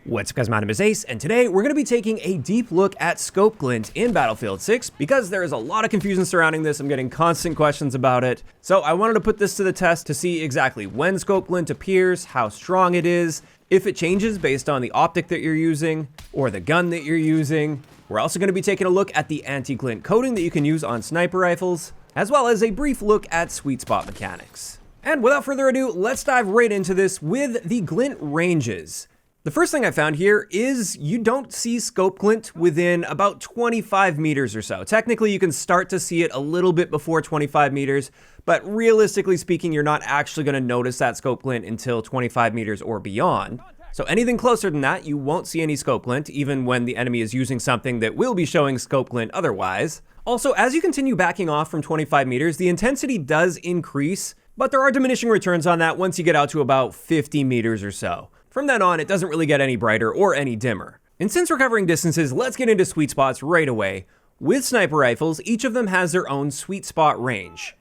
What's up guys, my name is Ace, and today we're going to be taking a deep look at scope glint in Battlefield 6 because there is a lot of confusion surrounding this. I'm getting constant questions about it. So I wanted to put this to the test to see exactly when scope glint appears, how strong it is, if it changes based on the optic that you're using or the gun that you're using. We're also going to be taking a look at the anti-glint coating that you can use on sniper rifles, as well as a brief look at sweet spot mechanics. And without further ado, let's dive right into this with the glint ranges. The first thing I found here is you don't see scope glint within about 25 meters or so. Technically, you can start to see it a little bit before 25 meters, but realistically speaking, you're not actually going to notice that scope glint until 25 meters or beyond. So anything closer than that, you won't see any scope glint, even when the enemy is using something that will be showing scope glint otherwise. Also, as you continue backing off from 25 meters, the intensity does increase, but there are diminishing returns on that once you get out to about 50 meters or so. From then on, it doesn't really get any brighter or any dimmer. And since we're covering distances, let's get into sweet spots right away. With sniper rifles, each of them has their own sweet spot range.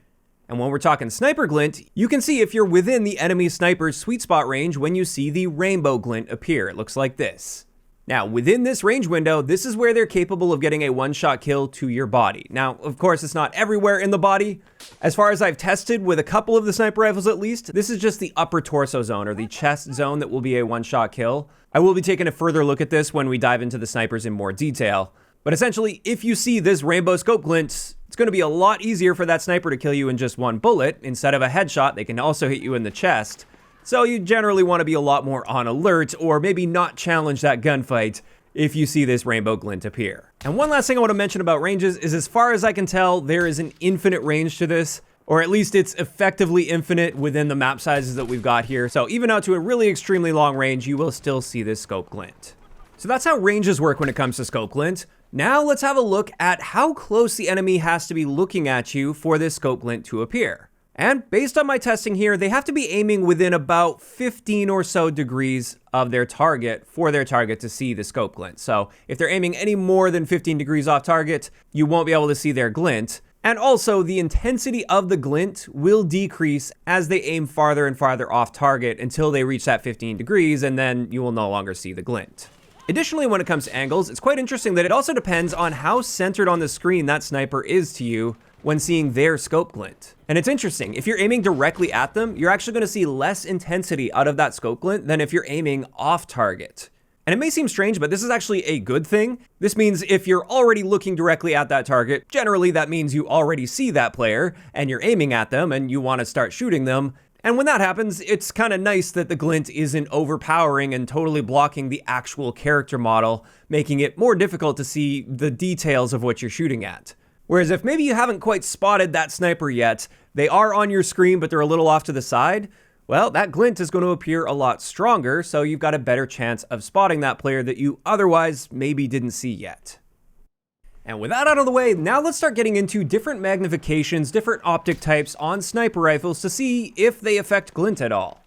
And when we're talking sniper glint, you can see if you're within the enemy sniper's sweet spot range when you see the rainbow glint appear. It looks like this. Now, within this range window, this is where they're capable of getting a one-shot kill to your body. Now, of course, it's not everywhere in the body. As far as I've tested with a couple of the sniper rifles at least, this is just the upper torso zone or the chest zone that will be a one-shot kill. I will be taking a further look at this when we dive into the snipers in more detail. But essentially, if you see this rainbow scope glint, it's going to be a lot easier for that sniper to kill you in just one bullet. Instead of a headshot, they can also hit you in the chest. So you generally want to be a lot more on alert, or maybe not challenge that gunfight if you see this rainbow glint appear. And one last thing I want to mention about ranges is, as far as I can tell, there is an infinite range to this, or at least it's effectively infinite within the map sizes that we've got here. So even out to a really extremely long range, you will still see this scope glint. So that's how ranges work when it comes to scope glint. Now let's have a look at how close the enemy has to be looking at you for this scope glint to appear. And based on my testing here, they have to be aiming within about 15 or so degrees of their target for their target to see the scope glint. So if they're aiming any more than 15 degrees off target, you won't be able to see their glint. And also the intensity of the glint will decrease as they aim farther and farther off target until they reach that 15 degrees, and then you will no longer see the glint. Additionally, when it comes to angles, it's quite interesting that it also depends on how centered on the screen that sniper is to you when seeing their scope glint. And it's interesting, if you're aiming directly at them, you're actually going to see less intensity out of that scope glint than if you're aiming off target. And it may seem strange, but this is actually a good thing. This means if you're already looking directly at that target, generally that means you already see that player and you're aiming at them and you want to start shooting them. And when that happens, it's kind of nice that the glint isn't overpowering and totally blocking the actual character model, making it more difficult to see the details of what you're shooting at. Whereas if maybe you haven't quite spotted that sniper yet, they are on your screen but they're a little off to the side, well, that glint is going to appear a lot stronger, so you've got a better chance of spotting that player that you otherwise maybe didn't see yet. And with that out of the way, now let's start getting into different magnifications, different optic types on sniper rifles to see if they affect glint at all.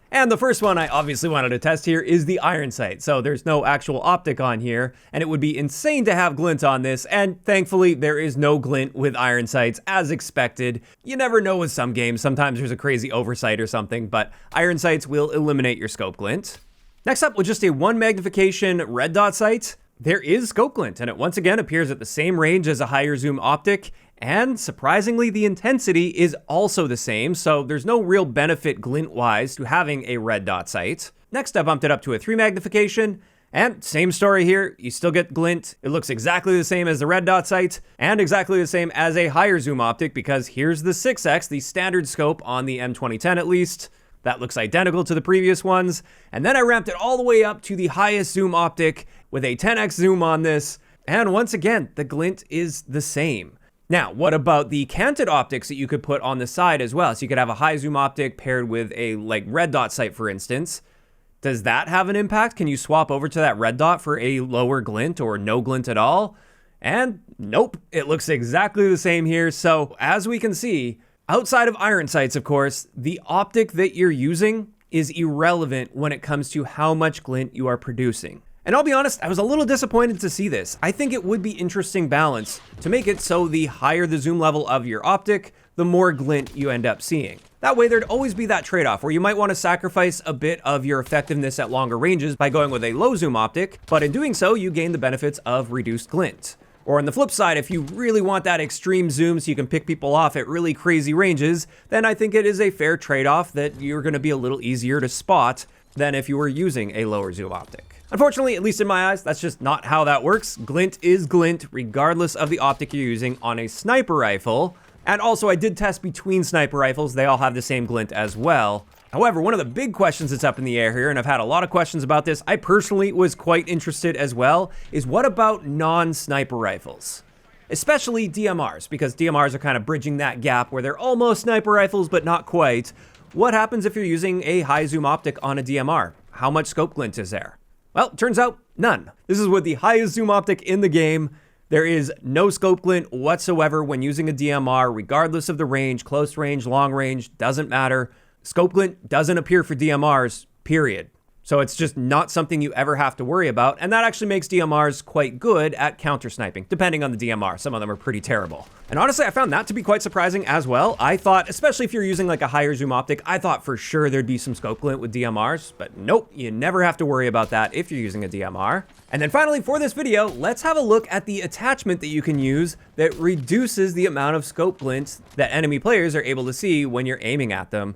And the first one I obviously wanted to test here is the iron sight. So there's no actual optic on here, and it would be insane to have glint on this, and thankfully there is no glint with iron sights as expected. You never know with some games, sometimes there's a crazy oversight or something, but iron sights will eliminate your scope glint. Next up, with just a 1 magnification red dot sight, there is scope glint, and it once again appears at the same range as a higher zoom optic, and surprisingly, the intensity is also the same, so there's no real benefit glint-wise to having a red dot sight. Next, I bumped it up to a 3 magnification, and same story here, you still get glint. It looks exactly the same as the red dot sight, and exactly the same as a higher zoom optic, because here's the 6x, the standard scope on the M2010 at least. That looks identical to the previous ones, and then I ramped it all the way up to the highest zoom optic with a 10x zoom on this, and once again, the glint is the same. Now, what about the canted optics that you could put on the side as well? So you could have a high zoom optic paired with a red dot sight, for instance. Does that have an impact? Can you swap over to that red dot for a lower glint or no glint at all? And nope, it looks exactly the same here. So as we can see, outside of iron sights, of course, the optic that you're using is irrelevant when it comes to how much glint you are producing. And I'll be honest, I was a little disappointed to see this. I think it would be interesting balance to make it so the higher the zoom level of your optic, the more glint you end up seeing. That way there'd always be that trade-off where you might want to sacrifice a bit of your effectiveness at longer ranges by going with a low zoom optic, but in doing so, you gain the benefits of reduced glint. Or on the flip side, if you really want that extreme zoom so you can pick people off at really crazy ranges, then I think it is a fair trade-off that you're going to be a little easier to spot than if you were using a lower zoom optic. Unfortunately, at least in my eyes, that's just not how that works. Glint is glint, regardless of the optic you're using on a sniper rifle. And also, I did test between sniper rifles. They all have the same glint as well. However, one of the big questions that's up in the air here, and I've had a lot of questions about this, I personally was quite interested as well, is what about non-sniper rifles? Especially DMRs, because DMRs are kind of bridging that gap where they're almost sniper rifles, but not quite. What happens if you're using a high zoom optic on a DMR? How much scope glint is there? Well, turns out none. This is with the highest zoom optic in the game. There is no scope glint whatsoever when using a DMR, regardless of the range, close range, long range, doesn't matter. Scope glint doesn't appear for DMRs, period. So it's just not something you ever have to worry about, and that actually makes DMRs quite good at counter sniping, depending on the DMR. Some of them are pretty terrible. And honestly, I found that to be quite surprising as well. I thought, especially if you're using like a higher zoom optic, I thought for sure there'd be some scope glint with DMRs, but nope, you never have to worry about that if you're using a DMR. And then finally, for this video, let's have a look at the attachment that you can use that reduces the amount of scope glint that enemy players are able to see when you're aiming at them.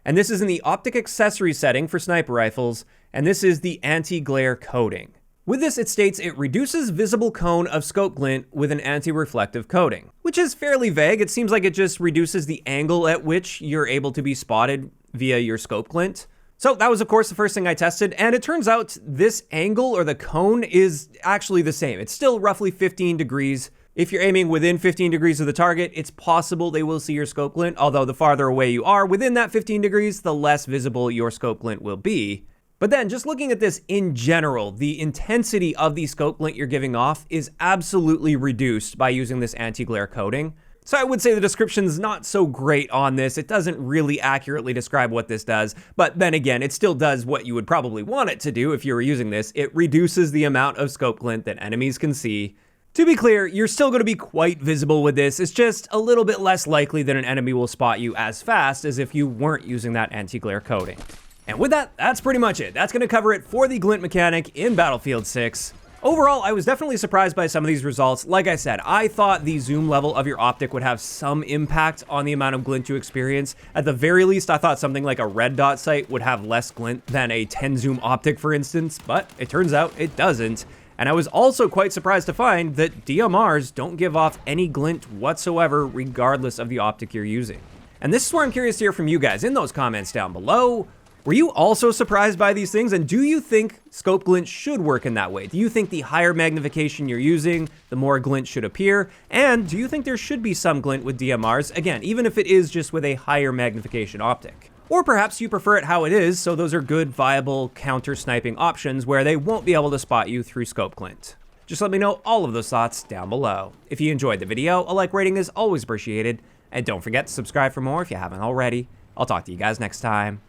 And this is in the optic accessory setting for sniper rifles, and this is the anti-glare coating. With this, it states it reduces visible cone of scope glint with an anti-reflective coating, which is fairly vague. It seems like it just reduces the angle at which you're able to be spotted via your scope glint. So that was, of course, the first thing I tested, and it turns out this angle or the cone is actually the same. It's still roughly 15 degrees. If you're aiming within 15 degrees of the target, it's possible they will see your scope glint, although the farther away you are within that 15 degrees, the less visible your scope glint will be. But then, just looking at this in general, the intensity of the scope glint you're giving off is absolutely reduced by using this anti-glare coating. So I would say the description's not so great on this. It doesn't really accurately describe what this does, but then again, it still does what you would probably want it to do if you were using this. It reduces the amount of scope glint that enemies can see. To be clear, you're still going to be quite visible with this. It's just a little bit less likely that an enemy will spot you as fast as if you weren't using that anti-glare coating. And with that, that's pretty much it. That's going to cover it for the glint mechanic in Battlefield 6. Overall, I was definitely surprised by some of these results. Like I said, I thought the zoom level of your optic would have some impact on the amount of glint you experience. At the very least, I thought something like a red dot sight would have less glint than a 10 zoom optic, for instance, but it turns out it doesn't. And I was also quite surprised to find that DMRs don't give off any glint whatsoever, regardless of the optic you're using. And this is where I'm curious to hear from you guys in those comments down below. Were you also surprised by these things? And do you think scope glint should work in that way? Do you think the higher magnification you're using, the more glint should appear? And do you think there should be some glint with DMRs? Again, even if it is just with a higher magnification optic. Or perhaps you prefer it how it is, so those are good, viable counter-sniping options where they won't be able to spot you through scope glint. Just let me know all of those thoughts down below. If you enjoyed the video, a like rating is always appreciated, and don't forget to subscribe for more if you haven't already. I'll talk to you guys next time.